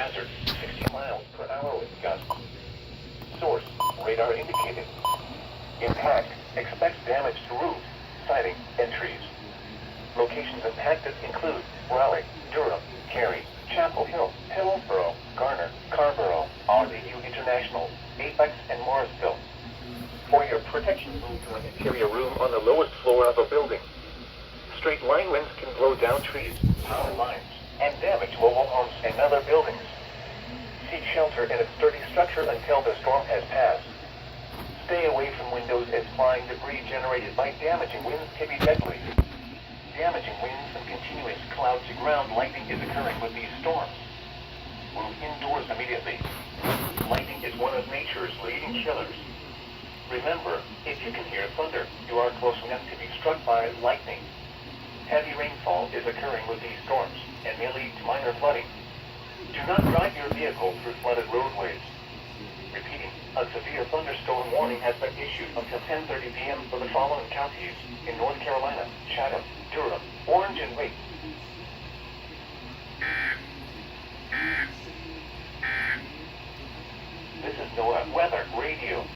hazard, 60 miles per hour wind gusts. Source, radar indicated. Impact, expects damage to roofs, siding, and trees. Locations impacted include Raleigh, Durham, Cary, Chapel Hill, Hillsborough, Garner, Carrboro, RDU International, Apex, and Morrisville. For your protection, move to an interior room on the lowest floor of a building. Straight line winds can blow down trees, power lines, and damage mobile homes and other buildings. Seek shelter in a sturdy structure until the storm has passed. Stay away from windows as flying debris generated by damaging winds can be deadly. Damaging winds and continuous cloud-to-ground lightning is occurring with these storms. Move indoors immediately. Lightning is one of nature's leading killers. Remember, if you can hear thunder, you are close enough to be struck by lightning. Heavy rainfall is occurring with these storms and may lead to minor flooding. Do not drive your vehicle through flooded roadways. Repeating, a severe thunderstorm warning has been issued until 10:30 p.m. for the following counties in North Carolina: Chatham, Durham, Orange, and Wake. This is NOAA Weather Radio.